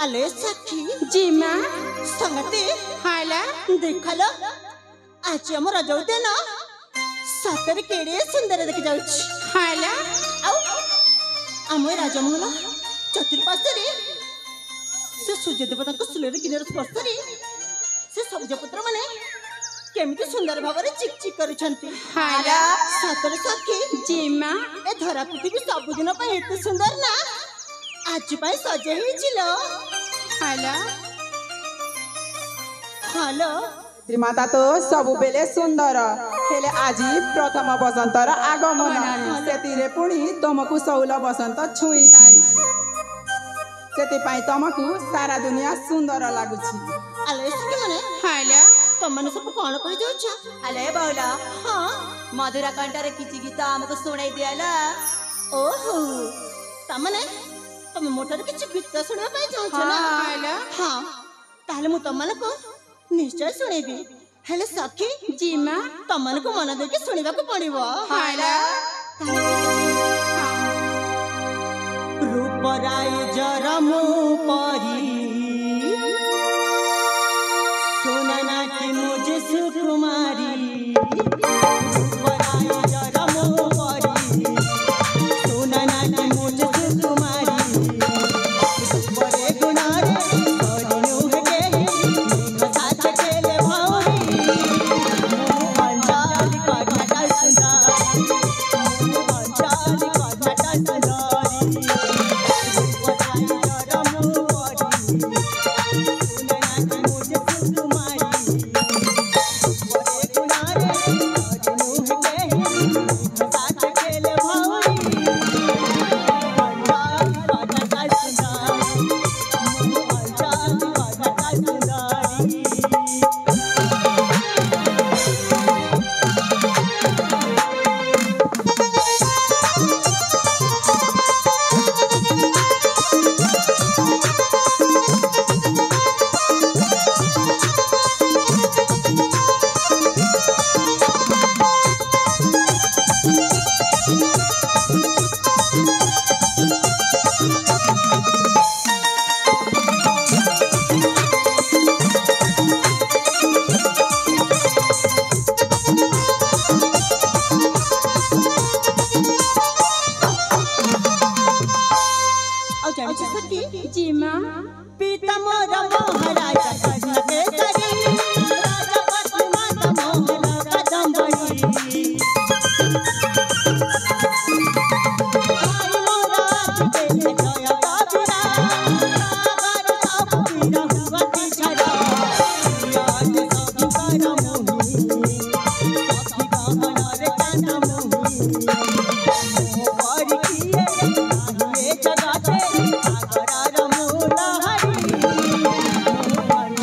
आले सखी जी माँ संगति हाला देखल आज आम रज उद्यान सतरे केड़े सुंदर देखि जाउछि हाला आम राजमहल चतुर्पार्श्व से सूर्य देवता को सुलेर किनार स्पर्श से सबज पत्र माने केमिति सुंदर भाव में चिकचिक करुछंती हाला सतरे सखी जी माँ ए धरा पृथ्वी सबुदिन पे एते सुंदर ना आज पाई सजे हिचिलो हाला हेलो त्रिमाता तो सबु बेले सुंदर हेले आजी प्रथम बसंतर आगमन सेतिरे पुणी तुमको सौल बसंत छुईछि सेतिपाई तुमको सारा दुनिया सुंदर लागुछि आले सखी माने हाला तमने सब कोन कहि जाउछ अले बौला हां मधुरा कंठरे किछि गीत हमको सुनाई दियाला ओहो तमने तमे मोटर किछि गीत सुनबा पाई जाउछ ना हाला हां ताले मु तमने को निश्चय सुनेबी हेले सखी जी माँ तमने को मन देके सुनिबा को पड़िबो हाला रूप राय जरमु परी सुनना कि मुझे सुकुमारी रूप राय जरमु परी सुनना कि मुझे सुकुमारी बड़े गुनारे करिनु हगे साथ खेले भावरी अंजाल कटा सुंदर अंजाल कटा सुंदरी रूप राय जरमु परी सुनना कि मुझे सुकुमारी बड़े गुनारे करिनु हगे साथ खेले भावरी जी माँ पीता मोरा महाराजा कृष्ण के करी राजा पति माता मोहन कदम्बरी आई मोरा देखे जय कबीरा सागर सब पीरा हुआ तिछरा याद सब कर मोही सखी गहन रे कान मोही मोहर किए नाहिए जगाते सागर मूला हरी मोहन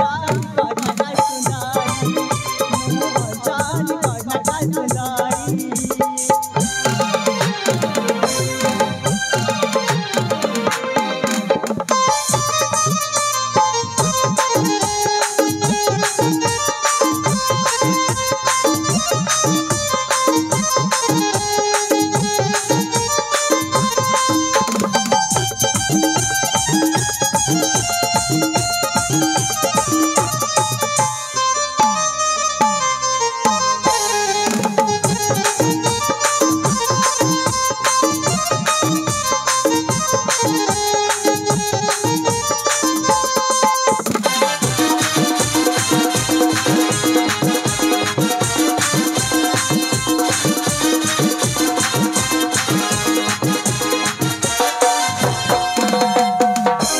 कटा सुंदरी मोहन कटा सुंदरी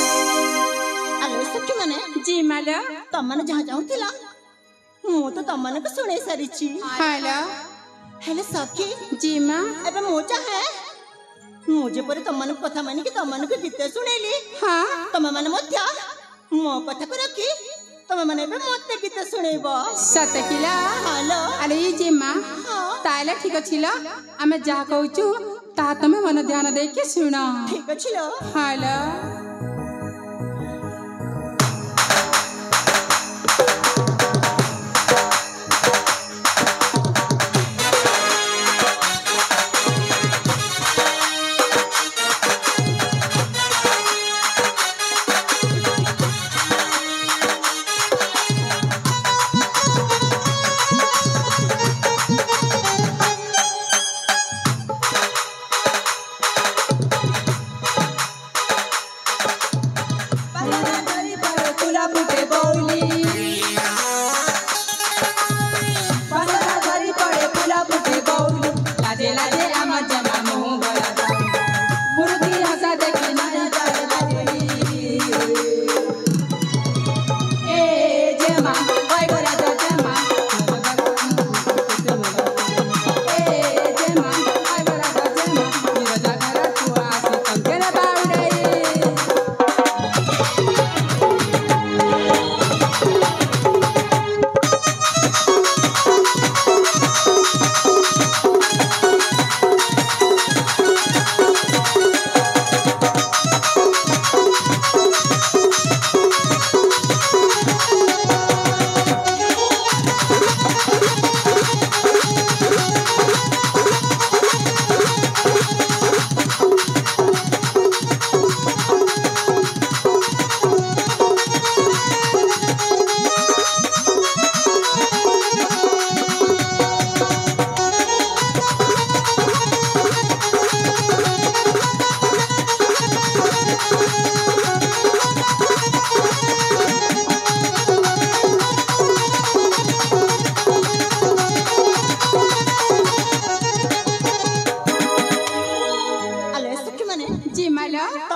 आलो सखी माने जी माला तमने जहाँ जाऊथिला मु तो तमने को सुने सारिची हाला हेले सखी जी माँ एबे मु चाहे मुझे पर तमने कथा माने कि तमने को गीत सुनेली हाँ तमे माने मध्य मो कथा को रखी तमे माने एबे मते गीत सुनेबो सतकिला हेलो अरे जी माँ हाँ ताले ठीक छिला आमे जा कहूचु ता तमे मन ध्यान दे के सुना ठीक छिलो हाला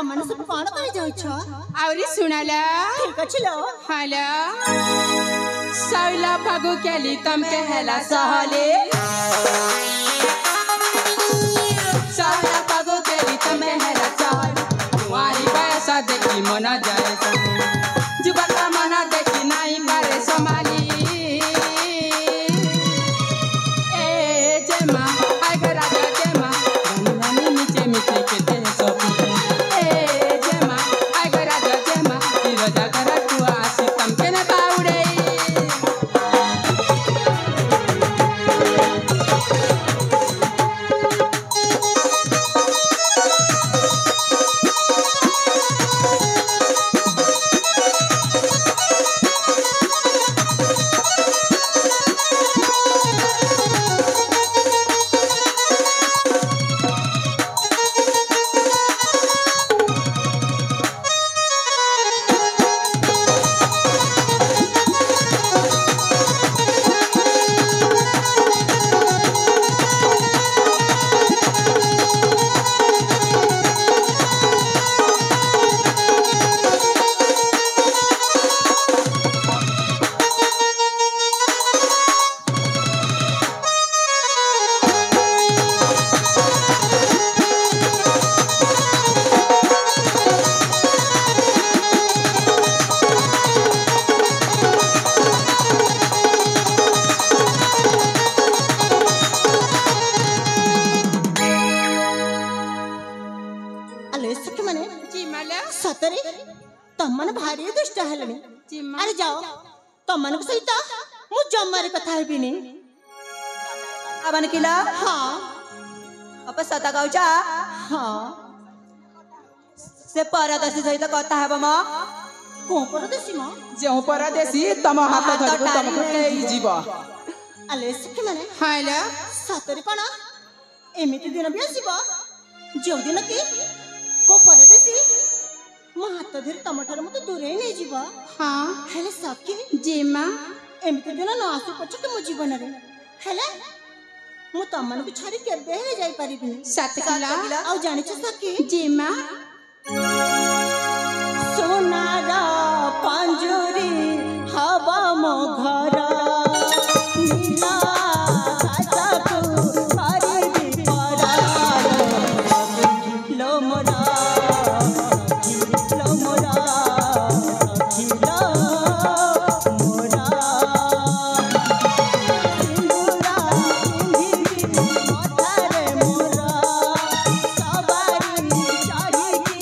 ତମମାନେ ସବୁ କଣ କରି ଯାଉଛ? ଆହୁରି ଶୁଣାଲା ଠିକ ଅଛି ଲୋ। ହାଲୋ ଶୈଲା ଫାଗୁ କେଲି ତମକେ ହେଲା ସହଲେ ଶୈଲା ଫାଗୁ କେଲି ତମେ ହେଲା ସହଲେ ତୁମାରି ବୟସ ଦେଖି ମନ ଯାଏ ଯୁବକ ମନ ଦେଖି ନାଇଁ ପାରେ ସମାଲି ଏ ଜେମା ଆଗ ରାଜା ଜେମା ରାନୀ ରାନୀ ମିଚେ ମିଚେ କେତେ ସପି ଏ ଜେମା ଆଗ ରାଜା ଜେମା ହିର ଜାଗର ତୁ ଆସି ତମକେ ନା ବାଉଡେ ଆଲୋ ସଖୀ ମାନେ ଜିମାଲା ସତରେ ତମମାନେ ଭାରି ଦୁଷ୍ଟ ହେଲେଣି। ଜିମା ଆରେ ଯାଅ ତମମାନଙ୍କ ସହିତ ମୁଁ ଜମାରେ କଥା ହେବିନି। ಅವನ ಕಿಲ ହଁ ಅಪ್ಪ ಸತ ಕೌಚ ହଁ ସେ ପରଦାସୀ ସହିତ କଥା ହେବ ମ କୋଉ ପରଦେଶୀ ମ? ଯେଉଁ ପରଦେଶୀ ତମ ହାତ ଧରିବୁ ତମକୁ ନେଇଯିବ। ଆଲୋ ସଖୀ ମାନେ ହାଲୋ ସତରେ କଣ ଏମିତି ଦିନ ବି ଆସିବ ଯେଉଁଦିନ କି କୋଉ ପରଦେଶୀ ମୋ ହାତ ଧରି ତମଠାରୁ ମତେ ଦୂରେଇ ନେଇଯିବ? ହଁ ହେଲେ ସଖୀ ଜିମା ଏମିତି ଦିନ ନ ଆସୁ ପଛକେ ମୋ ଜୀବନରେ ହେଲେ ମୁଁ ତମମାନଙ୍କୁ ଛାଡି କେବେ ହେଲେ ଯାଇପାରିବିନି। ସତକିଲା ଆଉ ଜାଣିଛ ସଖୀ ଜିମା সোনার পাঞ্জুরি হবা মো ঘর নীলা আকাশকু হরিবি পরার লো মোরা লো মোরা লো মোরা সিন্দুরা পিন্ধিবি মথারে মোরা সবারি চড়িকি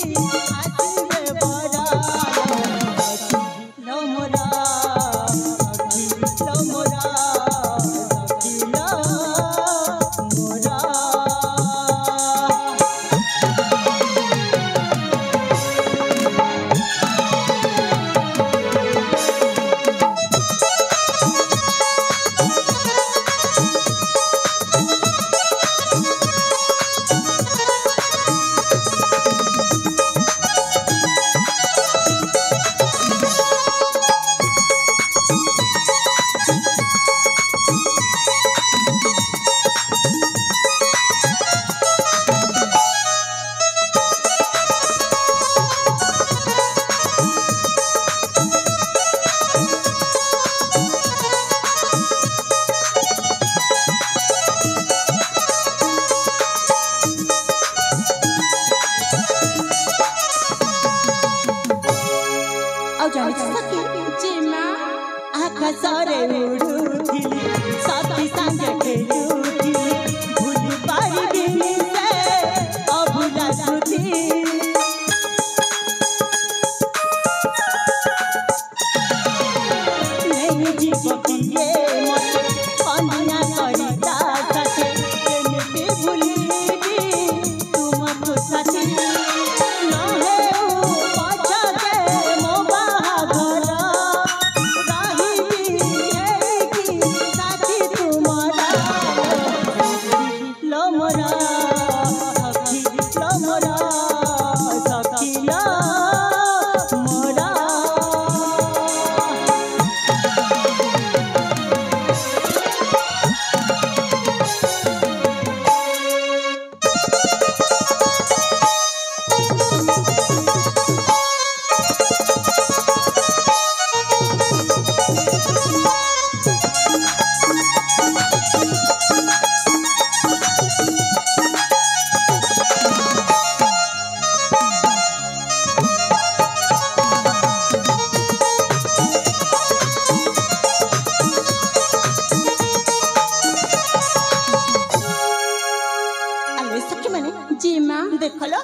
हेले सखी माने जी माँ देखलो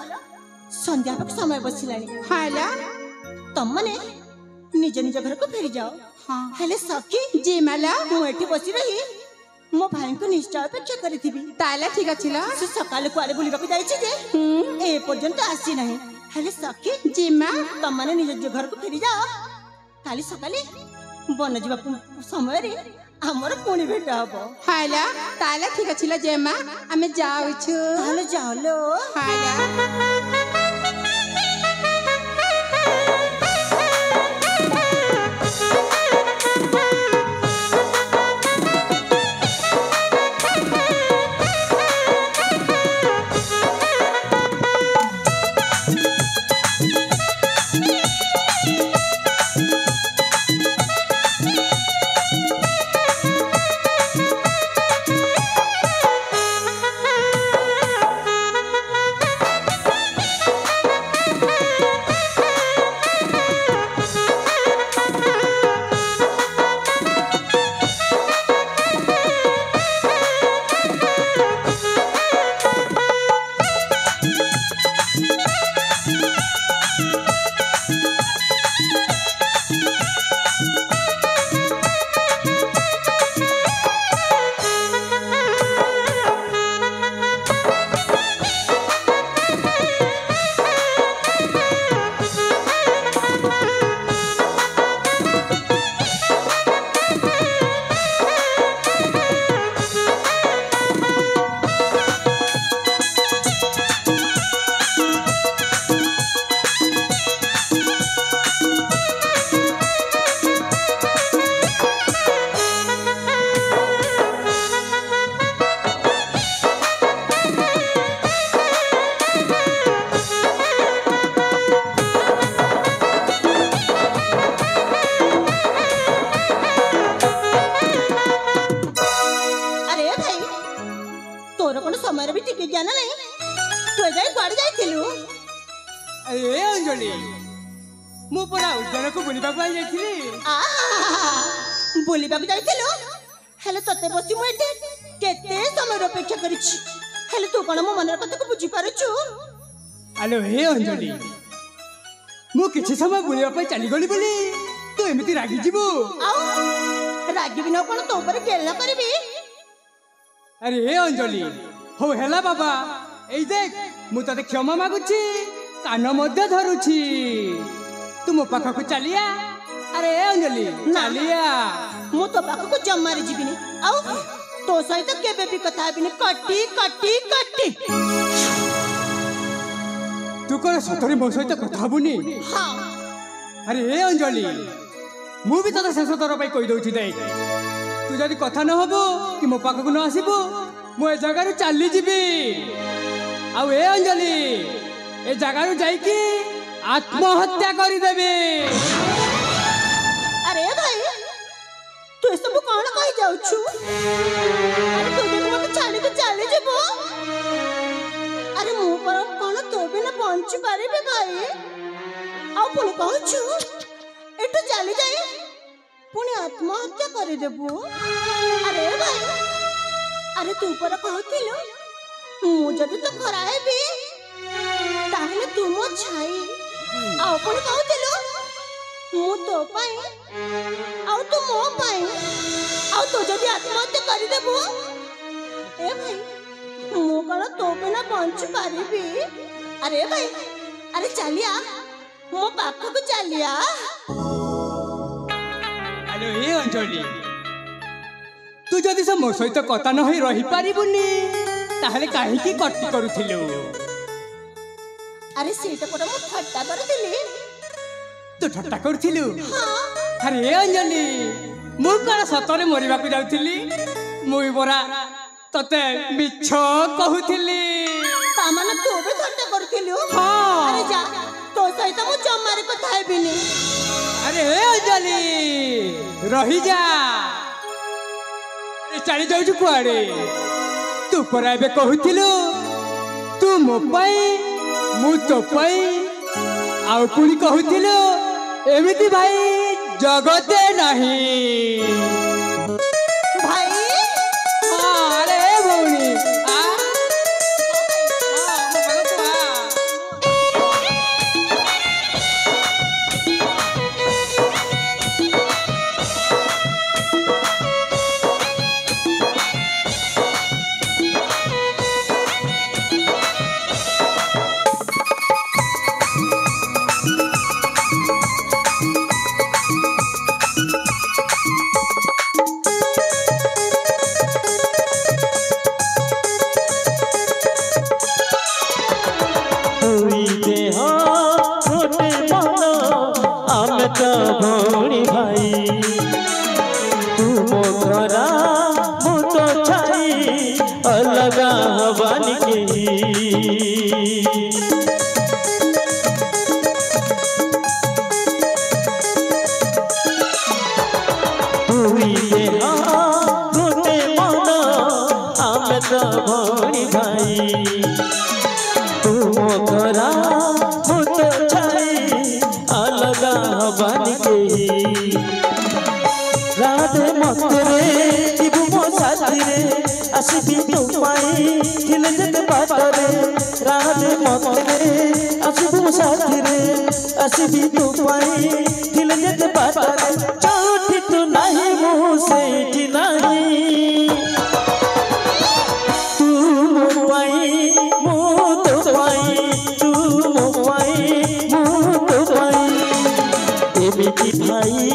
संध्या तक समय बसिलानी हाला तम माने निज निज घर को फेरी जाओ हाँ हेले सखी जी माला मु एठी बसी रही मो भाई को निश्चय अपेक्षा करिथिबी ताले ठीक अछि ला से सकाले कुआले बुलिबाक जाईछि जे ए पर्यंत आसी नाही हेले सखी जी माँ तम माने निज निज घर को फेरी जाओ काली सकाले बन जीवा समय रे हमर पुणी भेट हबो हाला ताले ठीक अछि ला जे माँ हमें जाउ छु ताले जाओ लो हाला ए अंजलि मु परा उद्यान को बुलिबा को जाइथिली बुलिबा को जाइथिलो हेले तते बसी मु एठी केते समय अपेक्षा करिछि हेले तू कोन मो मनर कथा को बुझी पारुछु हेलो हे अंजलि मु किछि समय बुलिबा पे चली गली बोली तू एमिति रागी जिबो रागी बिना कोन तो ऊपर गेलना करबी अरे हे अंजलि हो हेला बाबा एई देख मु तते क्षमा मागुछि कान मध्य धरुछि तू मो पाखा को चलिया अरे अंजलि चलिया मु तो पाखा को जम्मारी जीबिनी आउ तो सहित केबे भी कथा बिनी कट्टी कट्टी कट्टी तू कोन सतरी मो सहित कथा हबुनी हां अरे हे अंजलि मु भी तते शेष थर पई कहि दउछि देख तू जदी कथा न हबो कि मो पाखा को न आसीबो मो ए जगह चली जीबी आउ ए अंजलि ए जगह जाई की आत्महत्या करी देबे अरे भाई तू ए सब कोन कहि जाउ छु अरे तू जदी मते छाडी के चली जेबो अरे मु पर कोन तो बिना पहुंची पारिबे भाई आ पुनी कहू छु एटू चली जाई पुनी आत्महत्या करी देबो अरे भाई अरे तू पर कहतिलो मु जदी तो खराए भी ताहले तू मो छाई आ पुनी कहतिलो मु तो पाई आ तू मो पाई आ तो जदी आत्महत्या करी देबो ए भाई मु कण तो बिना पहुंच पारिबी अरे भाई अरे चलिया मो पाखा को चलिया हेलो ए अंजलि तू जदी से मो सहित कथा न होई रही पारिबुनी ताहले काहे की कट्टी करूथिलु अरे सेटा कोटा मु ठट्टा करथिली तू ठट्टा करथिलु हां अरे ए अंजलि मु कण सतरे मरिबा को जाउथिली मु बरा तते मिछ कहूथिली ता माने तू भी ठट्टा करथिलु हां अरे जा तो सहित मु जम्मारे कथा हेबिनी अरे ए अंजलि रही जा अरे चली जाउछु कुआडे तू पर एबे कहूथिलु तू मो पई मु तो पई आउ पुनी कहूथिलु एमिति भाई जगते नहीं भाई अरे भौनी आ भौणी भाई तुम तोरा मुत छाई अलगा हबानी के राधे मतरे इबु मो साथी रे आसीबी तुमाई थिले जग बाटरे राधे मतरे आसीबु मो साथी रे आसीबी तुमाई थिले जग बाटरे चौठी तू नाही मो सेठी नाही एमिति भाई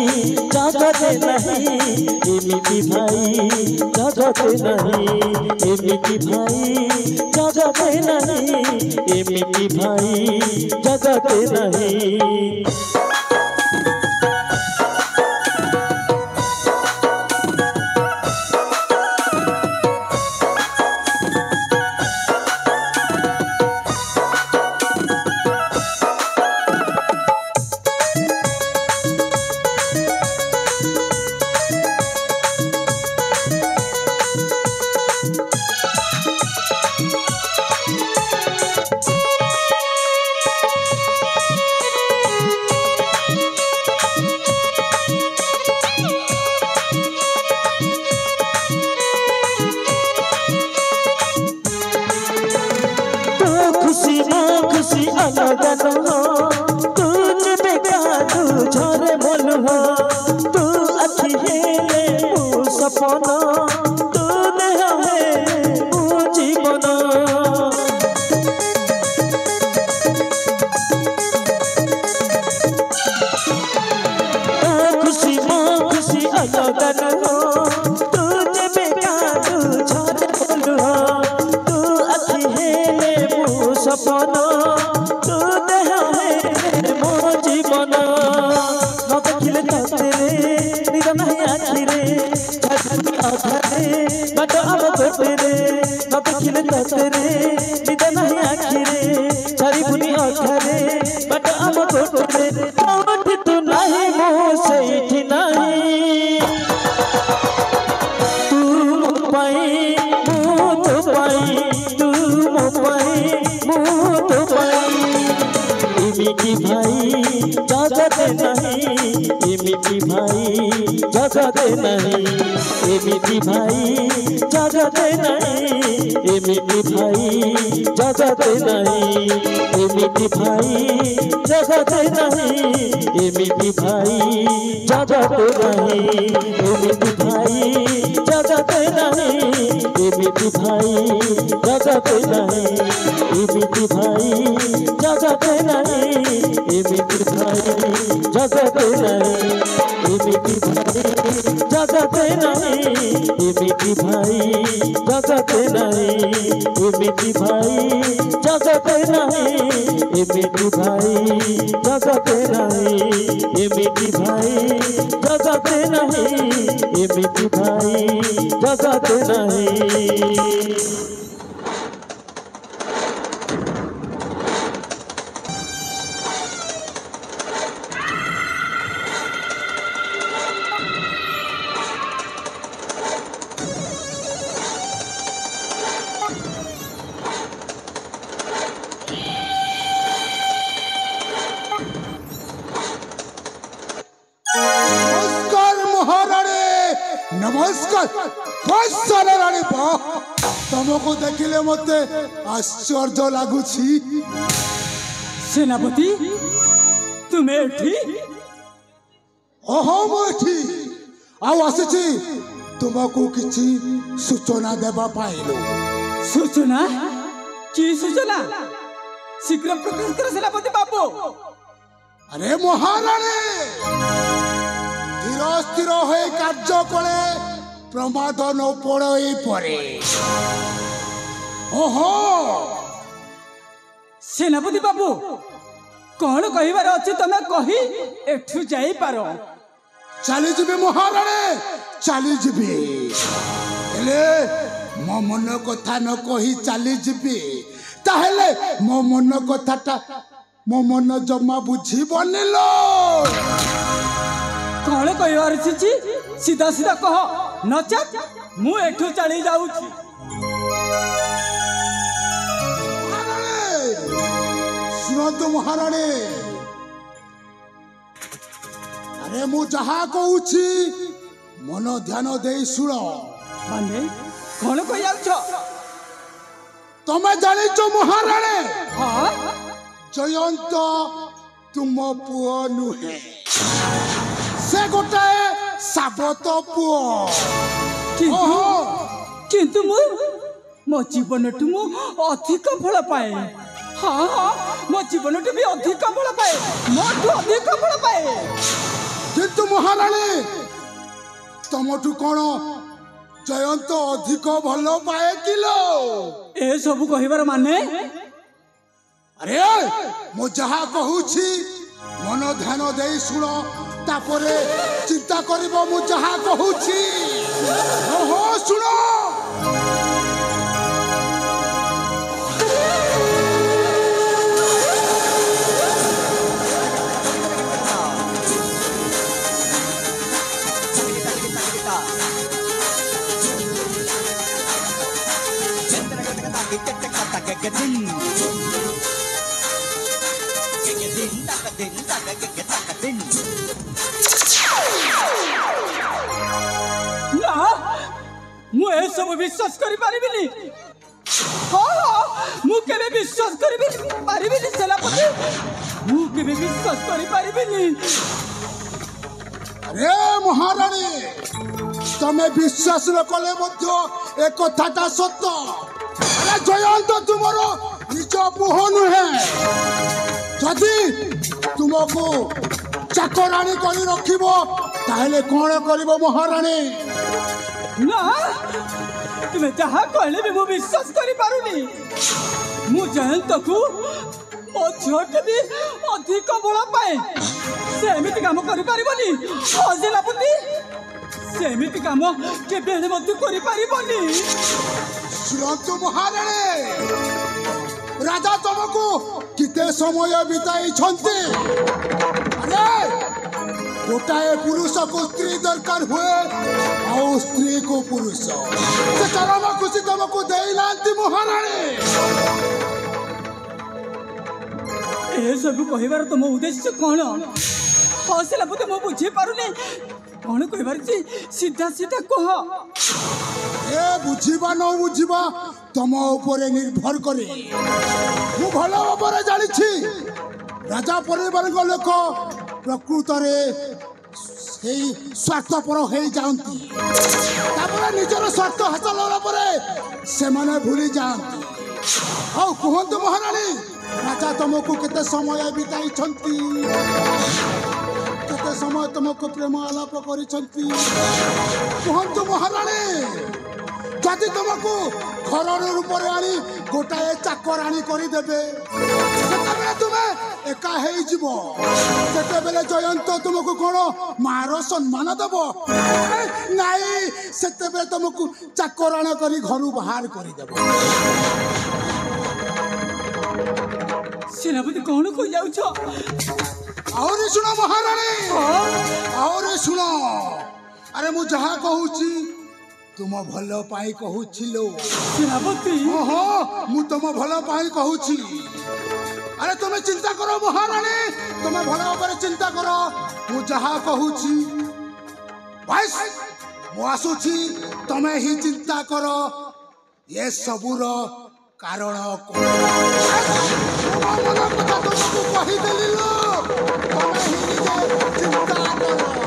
जगते नहीं एमिति भाई जगते नहीं एमिति भाई जगते नहीं एमिति भाई जगते नहीं खुशी अलग तू बेकादू झरे मन हो तू अखी हेले मु सपन तू देह है मु जीवन खुशी अलग तू बेकादू झरे मन हो तू अखी हेले मु सपन तू देह है मो जीवन न देखिले तोरे निद नहीं आखि रे छाती अधरे बाट अब गोटे रे न देखिले तोरे निद नहीं आखि रे चारि बुनी अधरे बाट अब गोटे रे कोठी तू नहीं मो सेठी नहीं तू मो पाई मो तो पाई तू मो पाई मुत पाई एमिति भाई जगते नहीं एमिति भाई जगते नहीं एमिति भाई जगते नहीं एमिति भाई जगते नहीं एमिति भाई जगते नहीं एमिति भाई जगते नहीं एमिति भाई जगते नहीं एमिति भाई जगते नहीं एमिति भाई जगते नहीं एमिति भाई जगते नहीं एमिति भाई जगते नहीं एमिति भाई जगते नहीं एमिति भाई जगते नहीं एमिति भाई जगते नहीं एमिति भाई जगते नहीं एमिति भाई जगते नहीं नमस्कार राणी तुमको देखिले मते आश्चर्य लगुछि सेनापति तुम्हें एठी ओहो मोठी आउ आसीछि तुमको किछि सूचना देबा पाइलो सूचना की सूचना शीघ्र प्रकाश कर सेनापति बाबू अरे महाराणी धीर स्थिर हो कार्य कले प्रमाद न पड़े परे ओहो सेनापति बाबू कौन कहिबार अछि तमे कहि एठु जाई पारो चली जीवी महाराणी चली जीवी हेले मो मन कथा न कही चली जीवी ताहले मो मन कथाटा मो मन जमा बुझीबनी लो कौन कहवार छी सीधा सीधा कह नचेत मु एठू चली जाऊची सुनतु महाराणी अरे मु जहा कहूची मन ध्यान दे शुण माने कौन कह जाउछ तमे जानिଛ महाराणी हां जयंत तुम पुओ नुहे से गोटाए साबत पुओ किंतु मो जीवन टू मु अधिक फल पाए हाँ हाँ मो जीवन टू भी अधिक फल पाए मोठू अधिक फल पाए किंतु महाराणी तमठू कौन जयंत अधिक भल पाए किलो ए सब कहिबार माने अरे मु जहा कहूची मन ध्यान दे शुण तापरे चिंता करिबो मु जहा कहूची ओहो शुण ना मु ए सब विश्वास करि पारिबिनी हां मु केबे विश्वास करि पारिबिनी सेनापति मु केबे विश्वास करि पारिबिनी अरे महाराणी तमे विश्वास न कले मध्य ए कथाटा सत्य अरे जयंत तुमरो निज पुह नुहे जदि तुमको चाकराणी करी रखिबो ताहले कोन करिबो महाराणी ना तुम्हें जहाँ कहले भी मु विश्वास करि पारुनी मु जयंत को ओ झट भी अधिक बळ पाए से एमिति काम करि पारिबनी अजेलापति से एमिति काम केबे मत करि पारिबनी सुरंतु महाराणी राजा तुमको किते समय बिताई छंती अरे गोटाए पुरुष को स्त्री दरकार हुए और स्त्री को पुरुष से चरम खुशी तुमको देई नांती महाराणी ए सब कहिबार तुम उद्देश्य कौन हौसला पुते मु बुझी पारुनी कौन कहिबार छी सीधा सीधा कह ए बुझीबा न बुझीबा तुम ऊपर निर्भर करे मु भलो भाବରେ जानिछि राजा परिवार को लोक प्रकृत रे सेई स्वार्थपर हो जाती निजर स्वार्थ हासिल होला परे से माने भूली जाती औ कहंतु महाराणी राजा तुमको केते समय बिताई छंती केते समय तुमको प्रेम आलाप करी छंती कहंतु महाराणी जदि तुमको घर रूप आनी गोटाए चाकराणी करदेवे से तुम्हें एका से जयंत तुमको कौन मार सम्मान दब नाई से तुमको चाकराण कर घर बाहर करदेव सेनापति कौन कह जाउछ और सुनो महाराणी और सुनो अरे मु जहा कहूची तुम भल पाई कहूचिलो सेनापति ओहो मु तुम भल पाई कहूची अरे तुम्हें चिंता करो महाराणी तुम्हें भल भाव चिंता करो मु जहा कहूची बस मु आसुची तुम्हें ही चिंता करो ये सबुर कारण तुमको कही देली तुम्हें ही निजे चिंता करो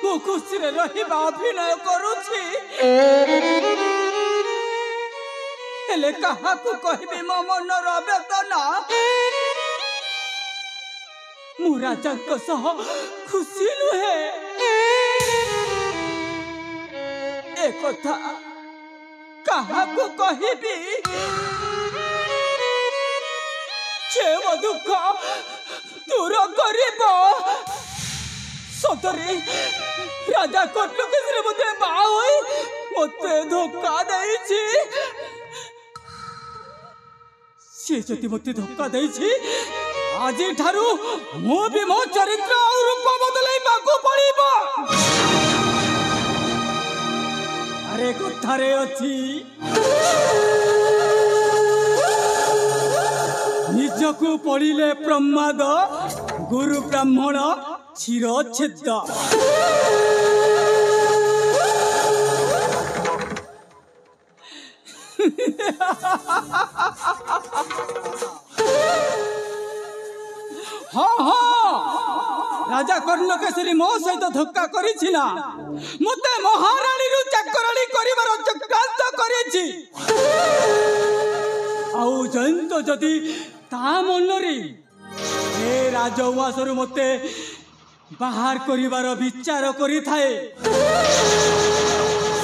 मु खुशी रही अभिनय करुछि हेले कहा को कहबी मो मनर वेदना मु राजा सह खुशी नुहे एकथा काहाको कहिबी जे मो दुख दूर करिब सतरे राजा कटलकेश्वरी मते बाहा होई मते धोखा देइछि से जति मते धोखा देइछि आजि ठारू मो भी मो चरित्र और रूप बदलै बाकू पड़िबो अरे कथारे अछि निजको पड़िले प्रमाद गुरु ब्राह्मण चिरच्छेद हाँ हाँ राजा कर्णकेशरी मो सहित धोखा करिछिला मते महारानी रु चाकरानी करिवार चक्रांत करिछि आउ जयंत जदि ता मनरे ए राजउवासरु मते बाहर करिवार विचार करि थाए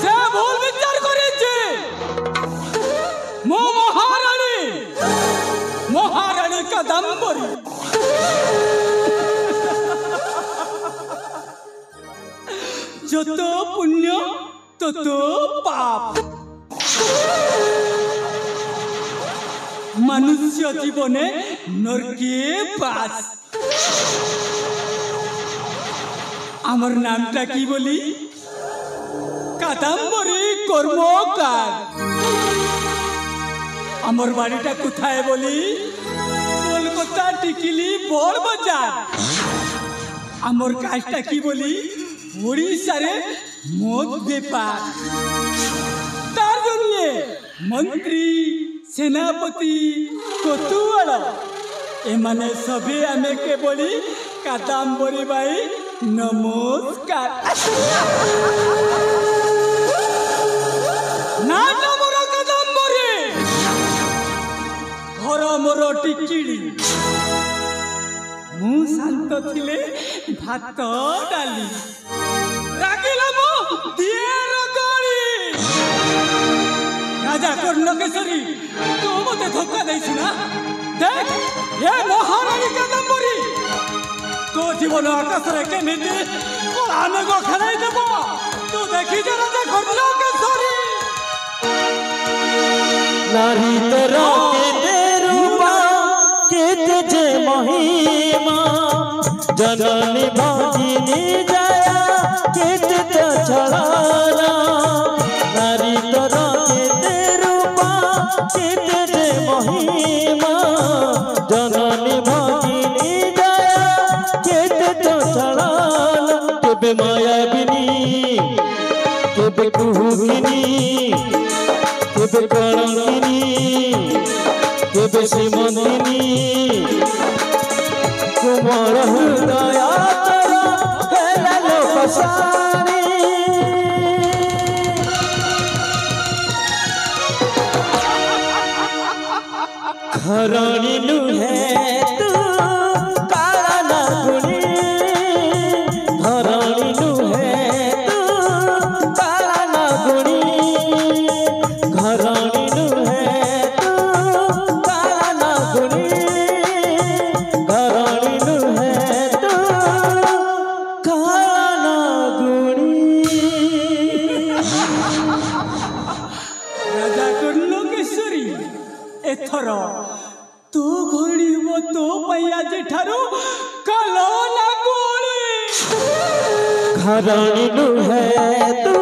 से भूल विचार करिछि मो महारानी कादम्बरी जत पुण्य तत पाप मनुष्य जीवने नरके बास आमर नामटा की बोली कादम्बरी कर्मकार आमर बाड़ीटा कोथाय बोली कोलकाता टिकिली बड़ बाजार आमर काजटा की बोली ओडिशा रे मद बेपार तार जनिए मंत्री सेनापति कोतुआल एमाने सभी आमे के बोली कादम्बरी बाई नमस्कार ना मोर कादम्बरी घर मोर टिकिड़ी मु शांत थिले भात डाली रागिला मो दिएर गाड़ी राजा कर्णकेशरी तू मते धोखा देइछि ना देख ये महारानी कादम्बरी तो जीवन आकाश रे केमिति कोला मेघ खेलाई देबो तू देखि जे राजा कर्णकेशरी नारी तोरा केते रूपा केते जे महिमा जननी भगिनी जया केते छलाना नारी तोरा केते रूपा केते जे महिमा जननी भगिनी जया केते छलाना केबे मायाबिनी केबे कुहुकिनी केबे कलंकिनी केबे श्रीमंतिनी कुमार हृदय तोरा हेला लोकसानी घरानी नुहे तू काला नागुनी घरानी नुहे तू काला नागुनी घरानी नुहे तू काला नागुनी घरानी नुहे तू काला नागुनी राजा कर्णकेशरी एथर तू घोड़ी हो तो पैया जेठारू कालो ना गोली घरानी नुहे तू